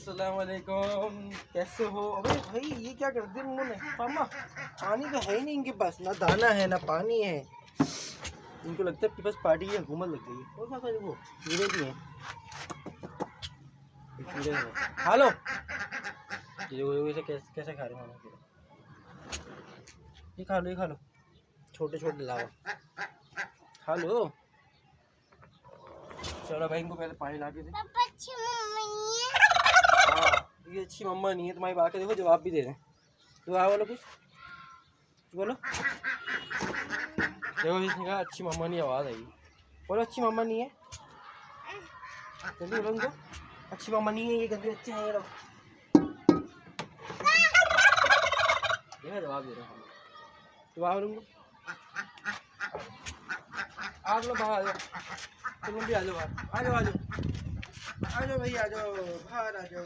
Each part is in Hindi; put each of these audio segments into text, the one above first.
अस्सलाम वालेकुम, कैसे हो? अबे भाई ये क्या कर दिया उन्होंने? मामा पानी तो है ही नहीं इनके पास, ना दाना है ना पानी है। इनको लगता है कि बस पार्टी की हुकूमत लग गई है। और पापा देखो कीड़े भी हैं, कीड़े हैं। खा लो ये कैसे कैसे खा रहे हो? ये खा लो, ये खा लो, छोटे छोटे लावा खा लो। चलो भाई इनको पहले पानी ला के दे। हाँ ये अच्छी मम्मा नहीं है तुम्हारी बात का, देखो जवाब भी दे रहे। दुआ बोलो कुछ बोलो। देखो इसने कहा अच्छी मम्मा नहीं, आवाज़ आई। बोलो अच्छी मम्मा नहीं है, जल्दी बोलो उनको अच्छी मम्मा नहीं है, ये गंदे बच्चे हैं ये लोग। देखो जवाब दे रहे हैं। दुआ बोलो उनको। आप लोग बाहर आ जाओ, तुम भी आ जाओ बाहर, आ जाओ आ जाओ आ जाओ भाई, आ जाओ बाहर, आ जाओ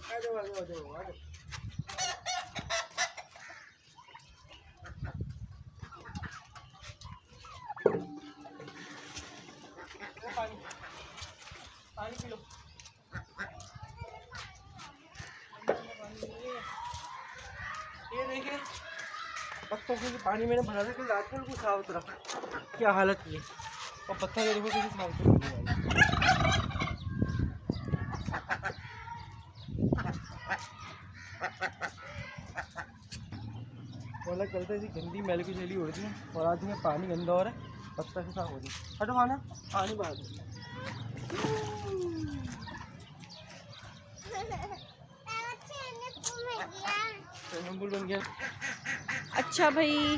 आ जाओ आ जाओ आ जाओ आ जाओ। पानी पानी पी लो। ये देखिए पत्तों के पानी मैंने भरा था कि रात को बिल्कुल साफ सुथरा, क्या हालत की है। और पत्थर देखो कैसे साफ सुथरा। बोला चलते ऐसी गंदी मैल की चली उड़ती है, और आज में पानी गंदा हो रहा है, पत्ता से साफ हो रही है। हटो खाना पानी बाहर बन गया। अच्छा भाई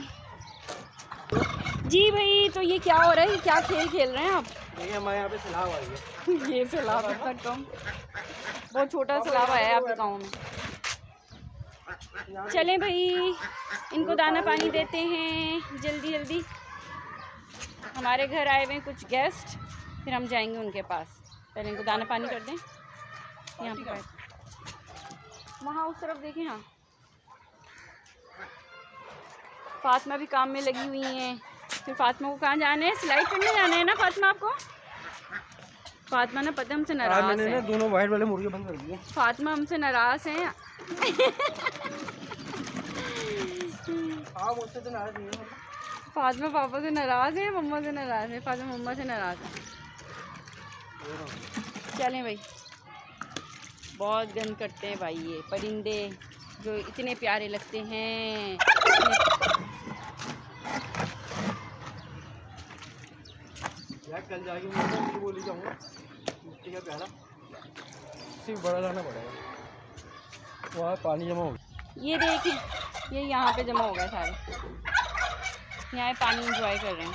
जी भाई, तो ये क्या हो रहा है? क्या खेल खेल रहे हैं आप? देखिए हमारे यहाँ पे सैलाब आई है। ये सैलाब इतना कम, बहुत छोटा सैलाब आया है आपके गाँव में। चलें भाई इनको दाना पानी देते हैं जल्दी जल्दी। हमारे घर आए हुए हैं कुछ गेस्ट, फिर हम जाएंगे उनके पास। पहले इनको दाना पानी कर दें। यहाँ पर वहाँ उस तरफ देखें। हाँ फातिमा भी काम में लगी हुई हैं। फिर फातिमा को कहाँ जाना है? सिलाई करने जाना है ना फातिमा आपको? फातिमा ना पता हमसे नाराज है। दोनों वाइट वाले मुर्गे बंद कर दिए। फातिमा हमसे नाराज हैं। हाँ मुझसे तो नाराज नहीं है। फातिमा पापा से नाराज है, मम्मा से नाराज है। फातिमा मम्मा से नाराज है। चलें भाई, बहुत गंद करते हैं भाई ये परिंदे जो इतने प्यारे लगते हैं। यार कल जाके मैं बोली जाऊँगा मिट्टी का प्याला सिर्फ बड़ा लाना पड़ेगा, वहाँ पानी जमा हो गया। ये देखिए ये यहाँ पे जमा हो गया सारे, यहाँ पानी एंजॉय कर रहे हैं।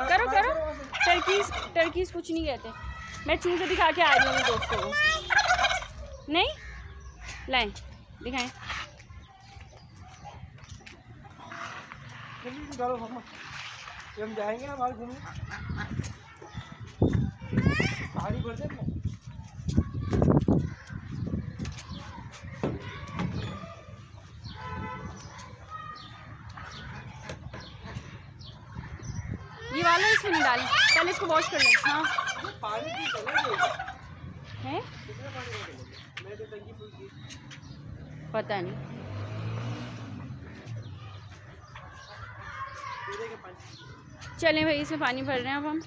करो करो, टर्कीज कुछ नहीं कहते। मैं चूजे दिखा के आ रही हूँ दोस्तों को। नहीं लाएं दिखाएं। हम जाएंगे ना बाहर घूमने, पहाड़ी पर से ये वाला इसमें नहीं डालें, पहले इसको वॉश कर लें। हाँ पानी की है, पता नहीं। चलें भाई इसमें पानी भर रहे हैं अब हम।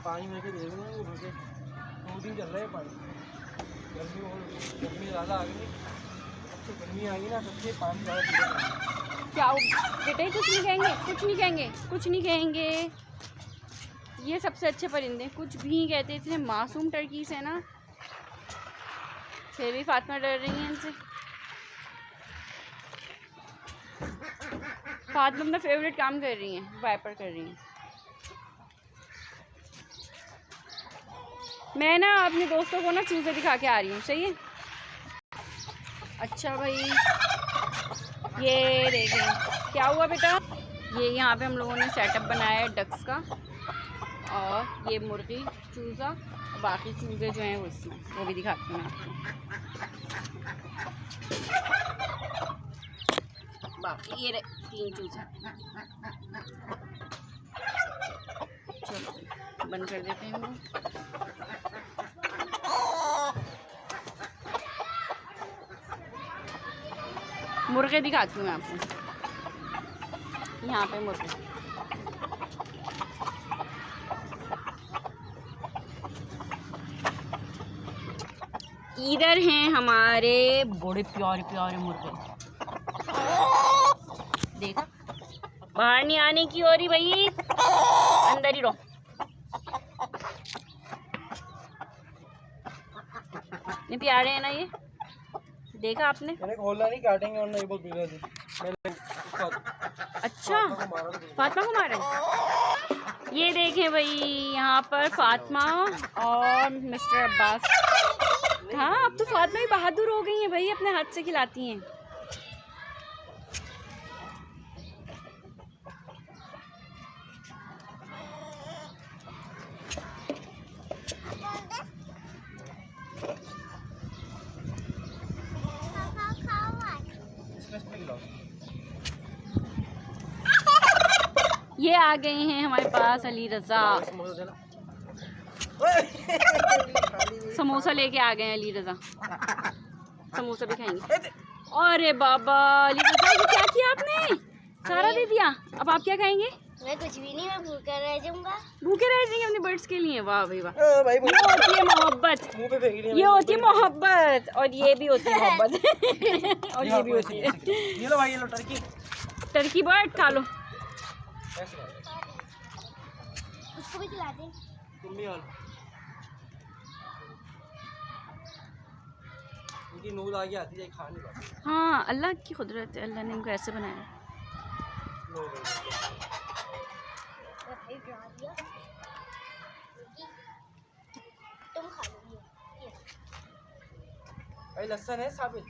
पानी भर के दे रहे हैं, वो भर के 2 दिन चल रहा है पानी। गर्मी ज़्यादा आ गई, अब तो गर्मी आ गई ना, सबसे पानी ज़्यादा पीना। क्या बेटे कुछ नहीं कहेंगे, कुछ नहीं कहेंगे, कुछ नहीं कहेंगे। ये सबसे अच्छे परिंदे कुछ भी नहीं कहते, इतने मासूम टर्कीस है ना। फिर भी फातिमा डर रही है इनसे। फातिमा अपना फेवरेट काम कर रही हैं, वाइपर कर रही हैं। मैं ना अपने दोस्तों को ना चूज़े दिखा के आ रही हूँ, सही है? अच्छा भाई ये देखें क्या हुआ बेटा। ये यहाँ पे हम लोगों ने सेटअप बनाया है डक्स का, और ये मुर्गी चूज़ा, बाकी चूज़े जो हैं वो इसमें, वो भी दिखाती हूँ आपको। बाकी ये 3 चूज़े। बंद कर देते हैं इनको। मुर्गे दिखाती हूँ मैं आपको, यहाँ पे मुर्गे। इधर हैं हमारे बड़े प्यारे प्यारे मुर्गे। देखा, बाहर नहीं आने की हो रही भाई, अंदर ही रहो। इतने प्यारे हैं ना ये, देखा आपने? मैंने खोलना नहीं, काटेंगे और नहीं बहुत बिगड़ दी। अच्छा, फातिमा को मारा? ये देखें भाई, यहाँ पर फातिमा और मिस्टर अब्बास। हाँ, अब तो फातिमा भी बहादुर हो गई हैं भाई, अपने हाथ से खिलाती हैं। ये आ गए हैं हमारे पास अली रज़ा, समोसा लेके आ गए हैं अली रज़ा, समोसा भी खाएंगे। अरे बाबा अली रज़ा, ये क्या किया आपने? सारा दे दिया, अब आप क्या खाएंगे? मैं कुछ भी नहीं, मैं भूखा रह जाऊंगा। भूखे रह जाएंगे अपने बर्ड्स के लिए? वाह भाई वाह, भाई ये होती है मोहब्बत, मुंह पे फेंक रही है, ये होती है मोहब्बत, और ये भी होती है मोहब्बत और ये भी होती है। ये लो भाई, ये लो टर्की। टर्की बर्ड खा लो। उसको भी खिला दे। तुम भी हाल इनकी नूर आगे आती है, खा नहीं पाती। हाँ, अल्लाह की कुदरत है, अल्लाह ने इनको ऐसे बनाया। भाई डरा दिया, तुम खा लोगी। भाई लहसुन है साबित?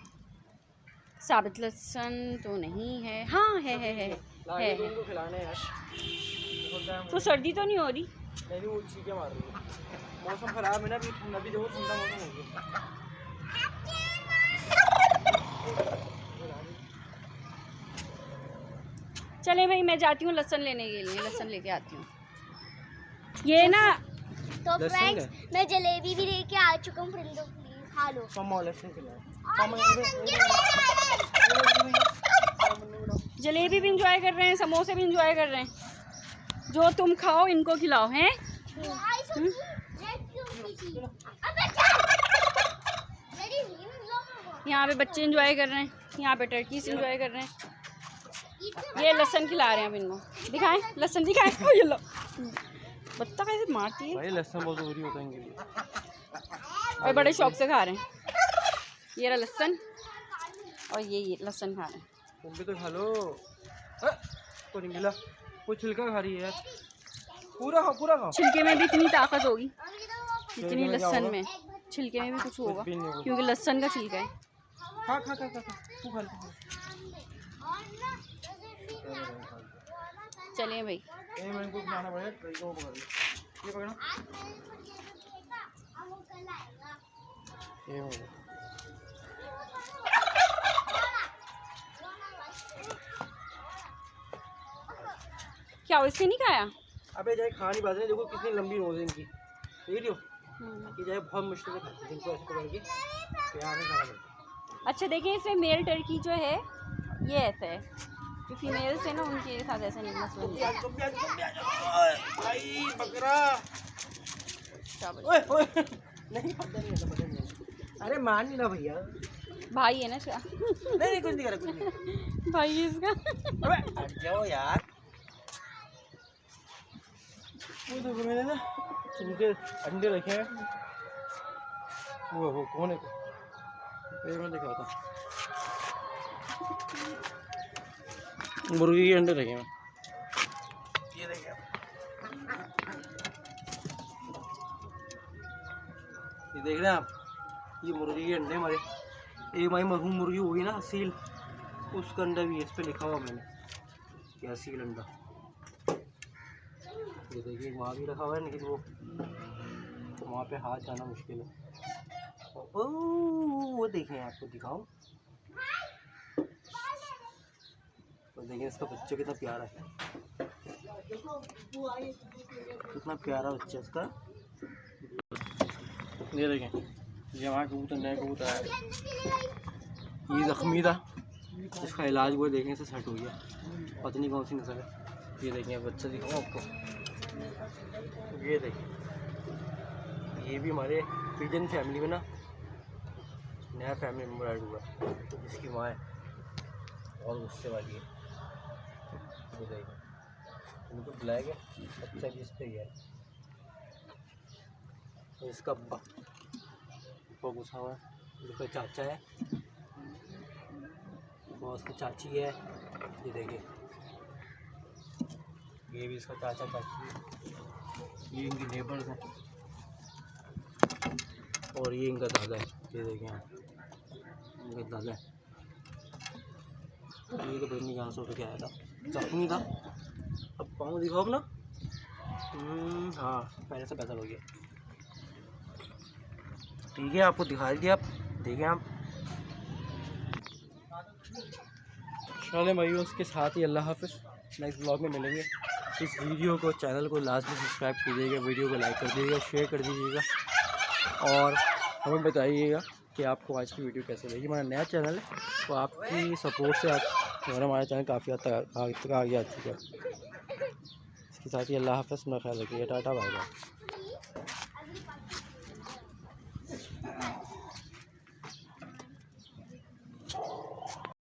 साबित लहसुन तो नहीं है। हाँ है। तुमको खिलाने यार, तो सर्दी तो नहीं हो रही? नहीं वो चीखें मार रही है, मौसम खराब है ना, अभी देखो ठंडा मौसम हो गया। चले भाई, मैं जाती हूँ लहसुन लेने के लिए, लहसुन लेके आती हूँ। ये ना तो फ्रेंड्स, मैं जलेबी भी लेके आ चुका हूँ, परिंदों के लिए, खा लो। जलेबी भी इंजॉय कर रहे हैं, समोसे भी इंजॉय कर रहे हैं। जो तुम खाओ इनको खिलाओ, हैं? यहाँ पे बच्चे इंजॉय कर रहे हैं, यहाँ पे टर्कीज इंजॉय कर रहे हैं। ये लहसुन खिला रहे हैं अब इनको। दिखाएं, लहसुन दिखाएं। ओ ये लो, बत्ता कैसे मारती है भाई, लहसुन बहुत जरूरी होता है इनके लिए, और बड़े शौक से खा रहे हैं। ये रहा लहसुन, और ये लहसुन खा रहे हैं। तुम भी तो खा लो। तो नहीं मिला, वो छिलका खा रही है यार, पूरा खाओ। छिलके में भी इतनी ताकत होगी जितनी लहसुन में, छिलके में भी कुछ होगा, क्योंकि लहसुन का छिलका है। खा तू खा ले। चलिए भाई, मेरे को खाना पड़ेगा, ट्रेको को पकड़ ले, ये पकड़ो, ये हो गया। क्या इससे नहीं खाया? अबे जाए खा नहीं पाते हैं, देखो कितनी लंबी नोज है इनकी, देख रही हो? ये जाए बहुत मुश्किल से खाते हैं, इनको ऐसे पकड़ के प्यार से खाना पड़ता है। अच्छा देखिए, इसमें मेल टर्की जो है ये ऐसा है, जो फीमेल्स है ना उनके साथ ऐसा नहीं मसला नहीं है। भाई बकरा, शाबाश। ओए नहीं पता नहीं। अरे मान नहीं ना भैया, भाई है ना इसका। नहीं कुछ नहीं करा, भाई है इसका। अबे हट जाओ यार। वो देखो मैंने ना इनके अंडे रखे हैं, वो कौन है, ये मैं दिखाता हूँ, मुर्गी के अंडे रखे हैं, ये देखिए ये देख रहे हैं आप, ये मुर्गी के अंडे हमारे। एक हमारी मरहूम मुर्गी होगी ना सील, उसका अंडा भी है, इस पे लिखा हुआ मैंने क्या सील अंडा। ये देखिए वहाँ भी रखा हुआ है, लेकिन वहाँ पे हाथ जाना मुश्किल है। ओह वो देखें, आपको दिखाऊं, तो देखिए इसका बच्चा कितना प्यारा है। कितना प्यारा बच्चा है इसका। ये देखें, ये हमारा कबूतर नया कबूतर आया, ये ज़ख्मी था, इसका इलाज वो देखें से सेट हो गया, पता नहीं कौन सी नस्ल है। ये देखें बच्चा दिखाऊँ आपको, ये देखें, ये भी हमारे पिजन फैमिली में ना नया फैमिली मेम्बर ऐड हुआ, जिसकी माँ है और गुस्से वाली है। ये देखें, इनको ब्लैक है, अच्छा जिस पे ही है। इसका अब्बा वो गुस्सा हुआ है, इसका चाचा है और उसकी चाची है। ये देखिए, ये भी इसका चाचा चाची है, ये इनकी नेबर्स हैं और ये इनका दादा है। ये देखें आप, इनका दादा है। ये तो बनी यहाँ से उठ के आया था, जख्मी था। अब पाँव दिखाओ अपना। हाँ, पहले से बेहतर हो गया। ठीक है, आपको दिखा दिया, आप देखें आप। चले भाइयों, उसके साथ ही अल्लाह हाफ़िज़, नेक्स्ट ब्लॉग में मिलेंगे। इस वीडियो को, चैनल को लाजमी सब्सक्राइब कीजिएगा, वीडियो को लाइक कर दीजिएगा, शेयर कर दीजिएगा और हमें बताइएगा कि आपको आज की वीडियो कैसे लगी। हमारा नया चैनल है, तो आपकी सपोर्ट से आज हमारा चैनल काफ़ी हद तक आगे आ चुका है। इसके साथ ही अल्लाह हाफ़िज़, अपना ख्याल रखिए, टाटा बाय बाय।